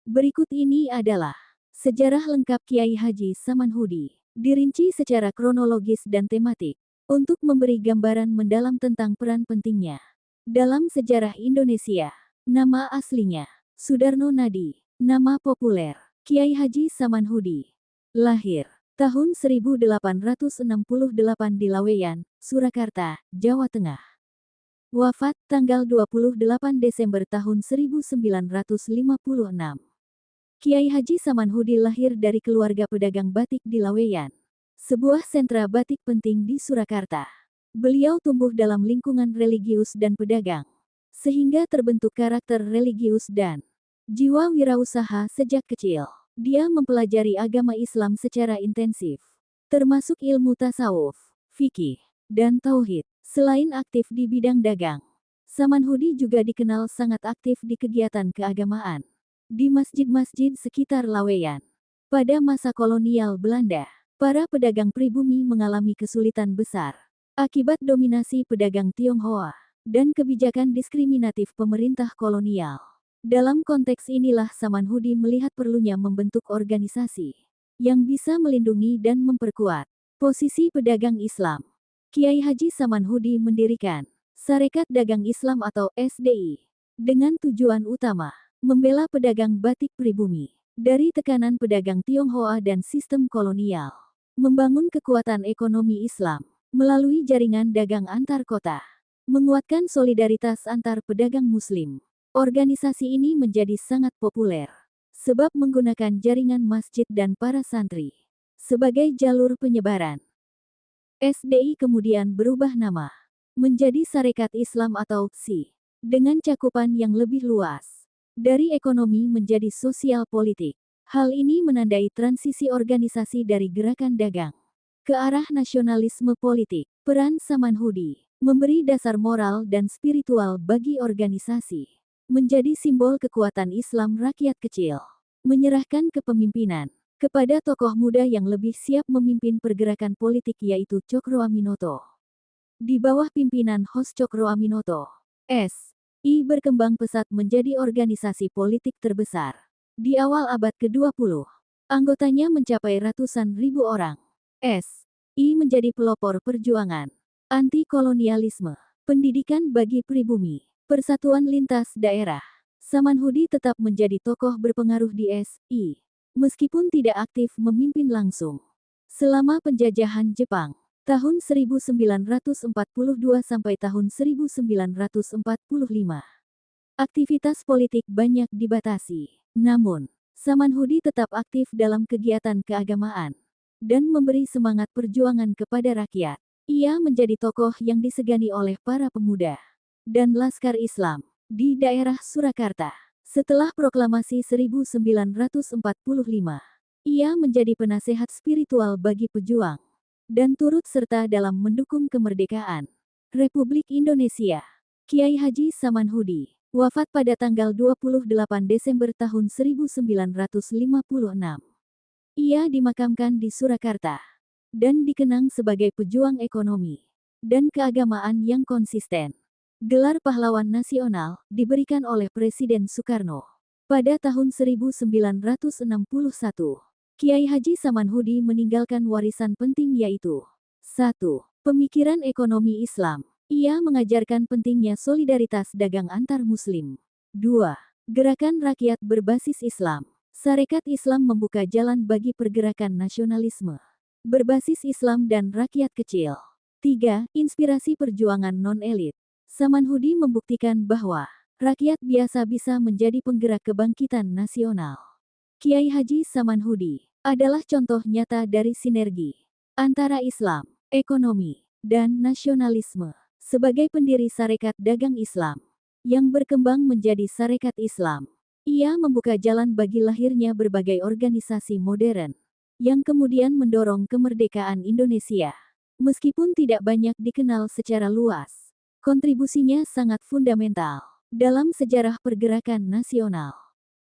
Berikut ini adalah sejarah lengkap Kiai Haji Samanhudi, dirinci secara kronologis dan tematik, untuk memberi gambaran mendalam tentang peran pentingnya dalam sejarah Indonesia. Nama aslinya, Sudarno Nadi. Nama populer, Kiai Haji Samanhudi. Lahir, tahun 1868 di Laweyan, Surakarta, Jawa Tengah. Wafat, tanggal 28 Desember tahun 1956. Kiai Haji Samanhudi lahir dari keluarga pedagang batik di Laweyan, sebuah sentra batik penting di Surakarta. Beliau tumbuh dalam lingkungan religius dan pedagang, sehingga terbentuk karakter religius dan jiwa wirausaha sejak kecil. Dia mempelajari agama Islam secara intensif, termasuk ilmu tasawuf, fikih, dan tauhid. Selain aktif di bidang dagang, Samanhudi juga dikenal sangat aktif di kegiatan keagamaan di masjid-masjid sekitar Laweyan. Pada masa kolonial Belanda, para pedagang pribumi mengalami kesulitan besar akibat dominasi pedagang Tionghoa dan kebijakan diskriminatif pemerintah kolonial. Dalam konteks inilah Samanhudi melihat perlunya membentuk organisasi yang bisa melindungi dan memperkuat posisi pedagang Islam. Kiai Haji Samanhudi mendirikan Sarekat Dagang Islam atau SDI dengan tujuan utama membela pedagang batik pribumi dari tekanan pedagang Tionghoa dan sistem kolonial, membangun kekuatan ekonomi Islam melalui jaringan dagang antar kota, menguatkan solidaritas antar pedagang Muslim. Organisasi ini menjadi sangat populer sebab menggunakan jaringan masjid dan para santri sebagai jalur penyebaran. SDI kemudian berubah nama menjadi Sarekat Islam atau SI dengan cakupan yang lebih luas. Dari ekonomi menjadi sosial politik. Hal ini menandai transisi organisasi dari gerakan dagang ke arah nasionalisme politik. Peran Samanhudi memberi dasar moral dan spiritual bagi organisasi, menjadi simbol kekuatan Islam rakyat kecil, menyerahkan kepemimpinan kepada tokoh muda yang lebih siap memimpin pergerakan politik yaitu Cokro Aminoto. Di bawah pimpinan Hos Cokro Aminoto, SI berkembang pesat menjadi organisasi politik terbesar di awal abad ke-20. Anggotanya mencapai ratusan ribu orang. SI menjadi pelopor perjuangan anti-kolonialisme, pendidikan bagi pribumi, persatuan lintas daerah. Samanhudi tetap menjadi tokoh berpengaruh di SI, meskipun tidak aktif memimpin langsung. Selama penjajahan Jepang, tahun 1942 sampai tahun 1945. Aktivitas politik banyak dibatasi. Namun, Samanhudi tetap aktif dalam kegiatan keagamaan dan memberi semangat perjuangan kepada rakyat. Ia menjadi tokoh yang disegani oleh para pemuda dan laskar Islam di daerah Surakarta. Setelah proklamasi 1945, ia menjadi penasehat spiritual bagi pejuang dan turut serta dalam mendukung kemerdekaan Republik Indonesia. Kiai Haji Samanhudi wafat pada tanggal 28 Desember tahun 1956. Ia dimakamkan di Surakarta dan dikenang sebagai pejuang ekonomi dan keagamaan yang konsisten. Gelar pahlawan nasional diberikan oleh Presiden Soekarno pada tahun 1961. Kiai Haji Samanhudi meninggalkan warisan penting yaitu 1. Pemikiran ekonomi Islam. Ia mengajarkan pentingnya solidaritas dagang antar muslim. 2. Gerakan rakyat berbasis Islam. Sarekat Islam membuka jalan bagi pergerakan nasionalisme berbasis Islam dan rakyat kecil. 3. Inspirasi perjuangan non-elit. Samanhudi membuktikan bahwa rakyat biasa bisa menjadi penggerak kebangkitan nasional. Kiai Haji Samanhudi adalah contoh nyata dari sinergi antara Islam, ekonomi, dan nasionalisme. Sebagai pendiri Sarekat Dagang Islam yang berkembang menjadi Sarekat Islam, ia membuka jalan bagi lahirnya berbagai organisasi modern yang kemudian mendorong kemerdekaan Indonesia. Meskipun tidak banyak dikenal secara luas, kontribusinya sangat fundamental dalam sejarah pergerakan nasional.